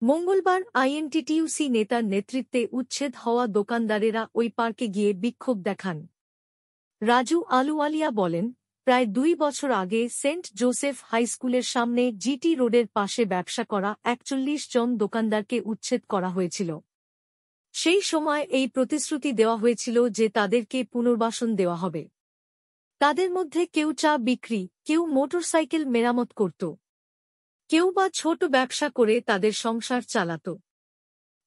মঙ্গলবার আইএনটিটিইউসি নেতার নেতৃত্বে উচ্ছেদ হওয়া দোকানদারেরা ওই পার্কে গিয়ে বিক্ষোভ দেখান। রাজু আলুওয়ালিয়া বলেন, প্রায় 2 বছর আগে সেন্ট জোসেফ হাইস্কুলের সামনে জিটি রোডের পাশে ব্যবসা করা 41 জন দোকানদারকে উচ্ছেদ করা হয়েছিল। সেই সময় এই প্রতিশ্রুতি দেওয়া হয়েছিল যে তাদেরকে পুনর্বাসন দেওয়া হবে। তাদের মধ্যে কেউ চা বিক্রি, কেউ মোটরসাইকেল মেরামত করত, কেউ বা ছোট ব্যবসা করে তাদের সংসার চালাত।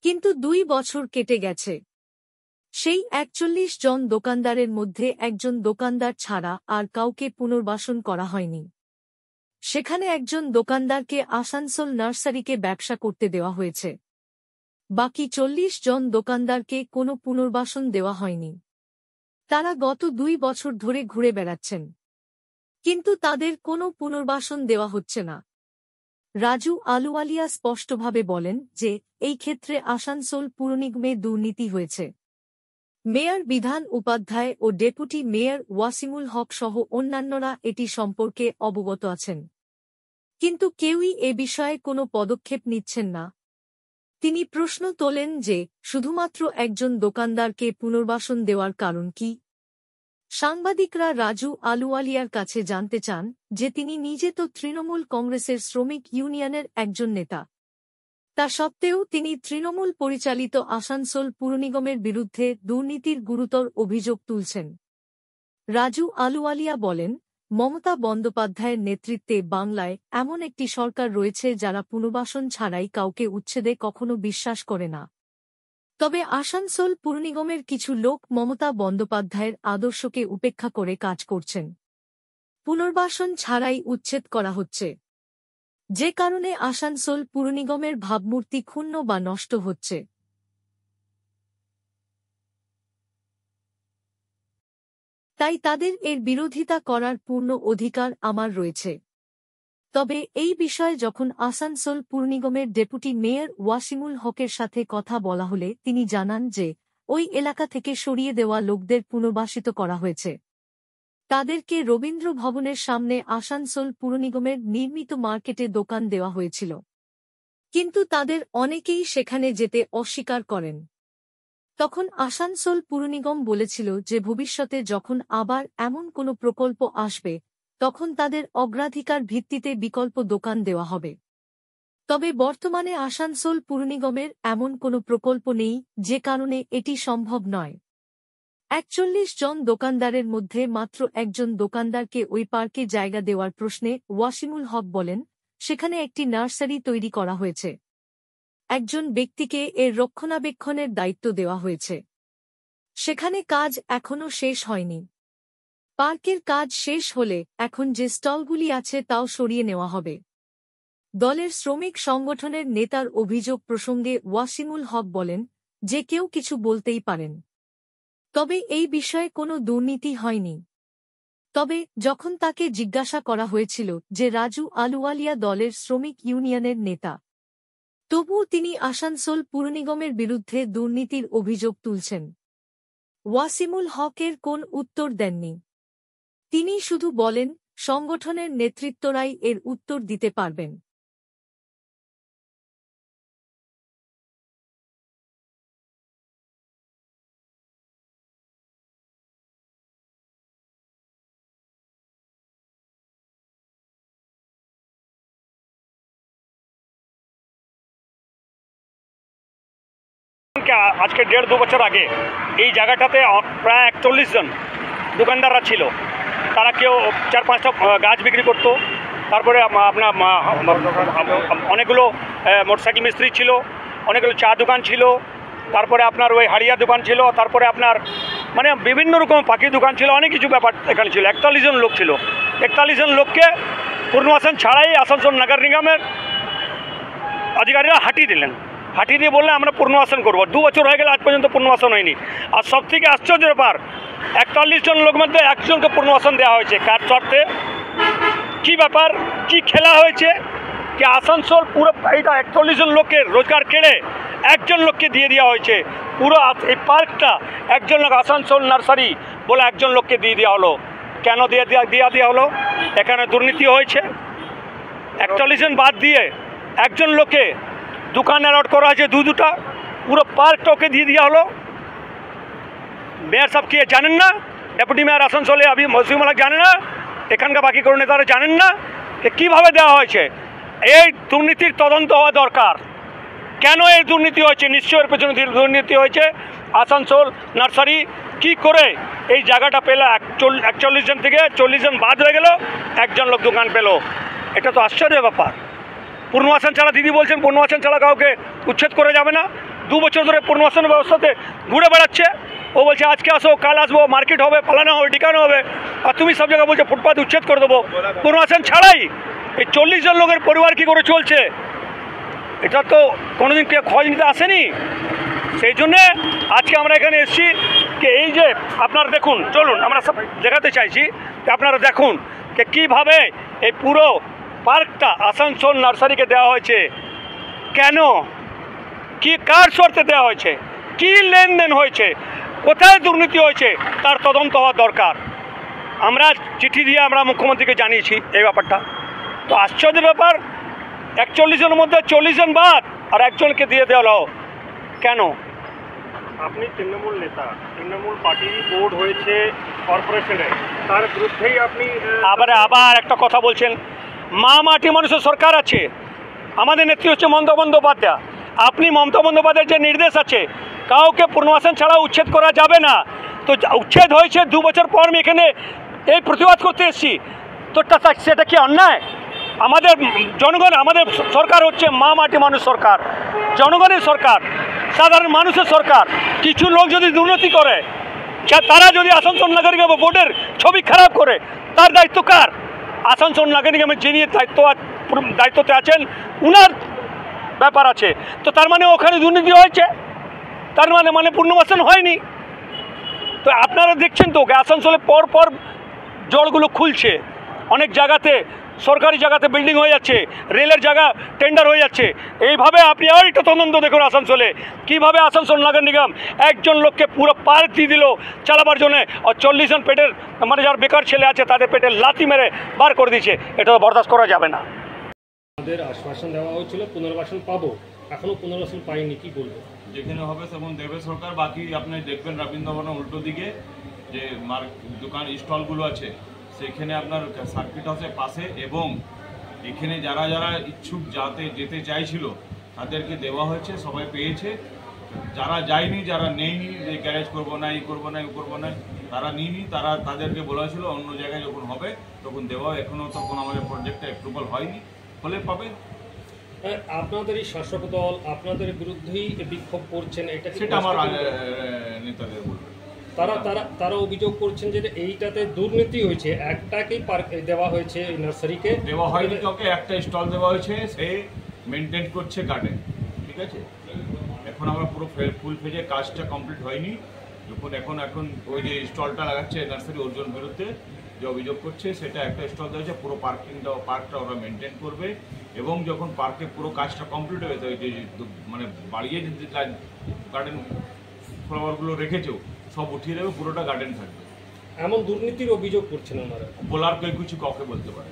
কিন্তু 2 বছর কেটে গেছে। সেই 41 জন দোকানদারের মধ্যে একজন দোকানদার ছাড়া আর কাউকে পুনর্বাসন করা হয়নি। সেখানে একজন দোকানদারকে আসানসোল নার্সারিকে ব্যবসা করতে দেওয়া হয়েছে। বাকি 40 জন দোকানদারকে কোনো পুনর্বাসন দেওয়া হয়নি। তারা গত 2 বছর ধরে ঘুরে বেড়াচ্ছেন, কিন্তু তাদের কোনো পুনর্বাসন দেওয়া হচ্ছে না। রাজু আলুওয়ালিয়া স্পষ্টভাবে বলেন যে এই ক্ষেত্রে আসানসোল পুরনিগমে দুর্নীতি হয়েছে। মেয়র বিধান উপাধ্যায় ও ডেপুটি মেয়র ওয়াসিমুল হক সহ অন্যান্যরা এটি সম্পর্কে অবগত আছেন, কিন্তু কেউই এ বিষয়ে কোনো পদক্ষেপ নিচ্ছেন না। তিনি প্রশ্ন তোলেন যে শুধুমাত্র একজন দোকানদারকে পুনর্বাসন দেওয়ার কারণ কি। সাংবাদিকরা রাজু আলুওয়ালিয়ার কাছে জানতে চান যে তিনি নিজে তো তৃণমূল কংগ্রেসের শ্রমিক ইউনিয়নের একজন নেতা। তা সত্ত্বেও তিনি তৃণমূল পরিচালিত আসানসোল পুরনিগমের বিরুদ্ধে দুর্নীতির গুরুতর অভিযোগ তুলছেন। রাজু আলুওয়ালিয়া বলেন, মমতা বন্দ্যোপাধ্যায়ের নেতৃত্বে বাংলায় এমন একটি সরকার রয়েছে যারা পুনর্বাসন ছাড়াই কাউকে উচ্ছেদে কখনো বিশ্বাস করে না। তবে আসানসোল পুরনিগমের কিছু লোক মমতা বন্দ্যোপাধ্যায়ের আদর্শকে উপেক্ষা করে কাজ করছেন। পুনর্বাসন ছাড়াই উচ্ছেদ করা হচ্ছে, যে কারণে আসানসোল পুরনিগমের ভাবমূর্তি ক্ষুণ্ণ বা নষ্ট হচ্ছে। তাই তাদের এর বিরোধিতা করার পূর্ণ অধিকার আমার রয়েছে। তবে এই বিষয়ে যখন আসানসোল পুরনিগমের ডেপুটি মেয়র ওয়াসিমুল হকের সাথে কথা বলা হলে তিনি জানান যে ওই এলাকা থেকে সরিয়ে দেওয়া লোকদের পুনর্বাসিত করা হয়েছে। তাদেরকে রবীন্দ্র ভবনের সামনে আসানসোল পুরনিগমের নির্মিত মার্কেটে দোকান দেওয়া হয়েছিল, কিন্তু তাদের অনেকেই সেখানে যেতে অস্বীকার করেন। তখন আসানসোল পুরনিগম বলেছিল যে ভবিষ্যতে যখন আবার এমন কোনো প্রকল্প আসবে তখন তাদের অগ্রাধিকার ভিত্তিতে বিকল্প দোকান দেওয়া হবে। তবে বর্তমানে আসানসোল পুরনিগমের এমন কোনো প্রকল্প নেই, যে কারণে এটি সম্ভব নয়। 41 জন দোকানদারের মধ্যে মাত্র একজন দোকানদারকে ওই পার্কে জায়গা দেওয়ার প্রশ্নে ওয়াসিমুল হক বলেন, সেখানে একটি নার্সারি তৈরি করা হয়েছে। একজন ব্যক্তিকে এর রক্ষণাবেক্ষণের দায়িত্ব দেওয়া হয়েছে। সেখানে কাজ এখনও শেষ হয়নি। পার্কের কাজ শেষ হলে এখন যে স্টলগুলি আছে তাও সরিয়ে নেওয়া হবে। দলের শ্রমিক সংগঠনের নেতার অভিযোগ প্রসঙ্গে ওয়াসিমুল হক বলেন যে কেউ কিছু বলতেই পারেন, তবে এই বিষয়ে কোনো দুর্নীতি হয়নি। তবে যখন তাকে জিজ্ঞাসা করা হয়েছিল যে রাজু আলুওয়ালিয়া দলের শ্রমিক ইউনিয়নের নেতা, তবুও তিনি আসানসোল পুরনিগমের বিরুদ্ধে দুর্নীতির অভিযোগ তুলছেন, ওয়াসিমুল হকের কোন উত্তর দেননি। তিনি শুধু বলেন সংগঠনের নেতৃত্বরাই এর উত্তর দিতে পারবেন। আজকে 1.5-2 বছর আগে এই জায়গাটাতে প্রায় 41 জন দোকানদাররা ছিল। তারা কেউ 4-5টা গাছ বিক্রি করতো, তারপরে আপনার অনেকগুলো মোটরসাইকেল মিস্ত্রি ছিল, অনেকগুলো চা দোকান ছিল, তারপরে আপনার ওই হাড়িয়া দোকান ছিল, তারপরে আপনার মানে বিভিন্ন রকম পাখি দোকান ছিল, অনেক কিছু ব্যাপার এখানে ছিল। 41 জন লোক ছিল। 41 জন লোককে পুনর্বাসন ছাড়াই আসানসোল নগর নিগমের আধিকারিকরা হাঁটিয়ে দিলেন। হাঁটিয়ে দিয়ে বললে আমরা পুনর্বাসন করবো। 2 বছর হয়ে গেলে আজ পর্যন্ত পুনর্বাসন হয়নি। আর সবথেকে আশ্চর্যের ব্যাপার, 41 জন লোক মধ্যে একজনকে পুনর্বাসন দেওয়া হয়েছে। কার শর্তে? কী ব্যাপার, কি খেলা হয়েছে কি আসানসোল পুরো এইটা 41 জন লোকের রোজগার কেড়ে একজন লোককে দিয়ে দেওয়া হয়েছে। পুরো এই পার্কটা একজন লোক, আসানসোল নার্সারি বলে একজন লোককে দিয়ে দেওয়া হলো। কেন দেওয়া হলো? এখানে দুর্নীতি হয়েছে। 41 জন বাদ দিয়ে একজন লোকে দোকান অ্যালট করা আছে দুটা, পুরো পার্কটা ওকে দিয়ে দেওয়া হলো। মেয়র সাহেব কি জানেন না? ডেপুটি মেয়র আসানসোলে মসিউমালা জানে না? এখানকার বাকি কোনো নেতারা জানেন না যে কীভাবে দেওয়া হয়েছে? এই দুর্নীতির তদন্ত হওয়া দরকার। কেন এই দুর্নীতি হয়েছে? নিশ্চয়ের পেছনে দুর্নীতি হয়েছে। আসানসোল নার্সারি কি করে এই জায়গাটা পেল? 41 জন থেকে 40 জন বাদ হয়ে গেল, একজন লোক দোকান পেল। এটা তো আশ্চর্যের ব্যাপার। পুনর্বাসন ছাড়া, দিদি বলছেন পুনর্বাসন ছাড়া কাউকে উচ্ছেদ করে যাবে না। 2 বছর ধরে পুনর্বাসন ব্যবস্থাতে ঘুরে বেড়াচ্ছে। ও বলছে আজকে আসো, কাল আসবো, মার্কেট হবে, পালানো হবে, ঠিকানো হবে। আর তুমি সব জায়গায় বলছো ফুটপাথ উচ্ছেদ করে দেবো পুনর্বাসন ছাড়াই। এই 40 জন লোকের পরিবার কী করে চলছে? এটা তো কোনোদিন কেউ খোঁজ নিতে আসেনি। সেই জন্যে আজকে আমরা এখানে এসেছি যে এই যে আপনারা দেখুন, চলুন আমরা সব দেখাতে চাইছি যে আপনারা দেখুন যে কীভাবে এই পুরো পার্কটা আসানসোল নার্সারিকে দেওয়া হয়েছে। কেন, কি কার শর্তে দেওয়া হয়েছে, কি লেনদেন হয়েছে, কোথায় দুর্নীতি হয়েছে, তার তদন্ত হওয়া দরকার। আমরা চিঠি দিয়ে আমরা মুখ্যমন্ত্রীকে জানিয়েছি এই ব্যাপারটা। তো আশ্চর্যের ব্যাপার, 41 জনের মধ্যে 40 জন বাদ আর একজনকে দিয়ে দেওয়া হলো। কেন? আপনি তৃণমূল নেতা, তৃণমূল পার্টির বোর্ড হয়েছে কর্পোরেশনে, তার বিরুদ্ধেই আপনি আবার একটা কথা বলছেন। মা মাটি মানুষের সরকার আছে, আমাদের নেত্রী হচ্ছে মমতা বন্দ্যোপাধ্যায়। আপনি মমতা বন্দ্যোপাধ্যায়ের যে নির্দেশ আছে, কাউকে পুনর্বাসন ছাড়া উচ্ছেদ করা যাবে না। তো উচ্ছেদ হয়েছে 2 বছর পর আমি এখানে এই প্রতিবাদ করতে এসেছি। তো সেটা কি অন্যায়? আমাদের জনগণ, আমাদের সরকার হচ্ছে মা মাটি মানুষ সরকার, জনগণের সরকার, সাধারণ মানুষের সরকার। কিছু লোক যদি দুর্নীতি করে, তারা যদি আসানসোল নগর নিগম বোর্ডের ছবি খারাপ করে, তার দায়িত্ব কার? আসানসোল নগর নিগমের যিনি দায়িত্বতে আছেন উনার ব্যাপার আছে। তো তার মানে ওখানে দুর্নীতি হয়েছে, তার মানে পুনর্বাসন হয়নি। তো আপনারা দেখছেন তো আসানসোলে পর পর জলগুলো খুলছে, অনেক জায়গাতে সরকারি জায়গাতে বিল্ডিং হয়ে যাচ্ছে, রেলের জায়গা টেন্ডার হয়ে যাচ্ছে। এইভাবে আপনি আর একটা তদন্ত দেখুন আসানসোলে কীভাবে আসানসোল নগর নিগম একজন লোককে পুরো পার্ক দিয়ে দিল চালাবার জন্যে, আর 40 জন পেটের যার বেকার ছেলে আছে তাদের পেটে লাথি মেরে বার করে দিচ্ছে। এটা তো বরদাস্ত করা যাবে না। আমাদের আশ্বাসন দেওয়া হয়েছিল পুনর্বাসন পাবো, এখনো পুনর্বাসন পাইনি, কি বলবো? যেখানে হবে সেমন দেবে সরকার। বাকি আপনি দেখবেন রবীন্দ্র ভবনের উল্টো দিকে যে দোকান স্টলগুলো আছে, সেখানে আপনার সার্কিট হাউসের পাশে, এবং এখানে যারা যারা ইচ্ছুক যেতে চাইছিল তাদেরকে দেওয়া হয়েছে, সবাই পেয়েছে। যারা যায়নি, যারা নেয়নি, যে গ্যারেজ করবো না, করবো না, করবো না, তারা নিইনি, তাদেরকে বলা হয়েছিল অন্য জায়গায় যখন হবে তখন দেওয়া। এখনও তখন আমাদের প্রজেক্টটা অ্যাপ্রুভাল হয়নি, হলে পাবে। আপনাদের এই শাসক দল আপনাদের বিরুদ্ধেই বিক্ষোভ করছেন, এটা সেটা আমার নেতাদের বলবে। তারা অভিযোগ করছেন যে এইটাতে দুর্নীতি হয়েছে, একটাকেই পার্ক দেওয়া হয়েছে, নার্সারিকে দেওয়া হয়নি কাউকে, একটা স্টল দেওয়া হয়েছে, সে মেনটেন করছে গার্ডেন, ঠিক আছে। এখন আমরা পুরো ফুল ফেজে কাজটা কমপ্লিট হয়নি। যখন এখন ওই যে স্টলটা লাগাচ্ছে নার্সারি, ওর বিরুদ্ধে যে অভিযোগ করছে, সেটা একটা স্টল দেওয়া হয়েছে, পুরো পার্কটা ওরা মেনটেন করবে। এবং যখন পার্কে পুরো কাজটা কমপ্লিট হয়ে যায়, যে মানে বাড়িয়ে যে গার্ডেন ফ্লাওয়ারগুলো রেখেছেও সব উঠিয়ে দেবে, পুরোটা গার্ডেন থাকবে। এমন দুর্নীতির অভিযোগ করছেন ওনারা, বলার কেউ কিছু কাউকে বলতে পারে।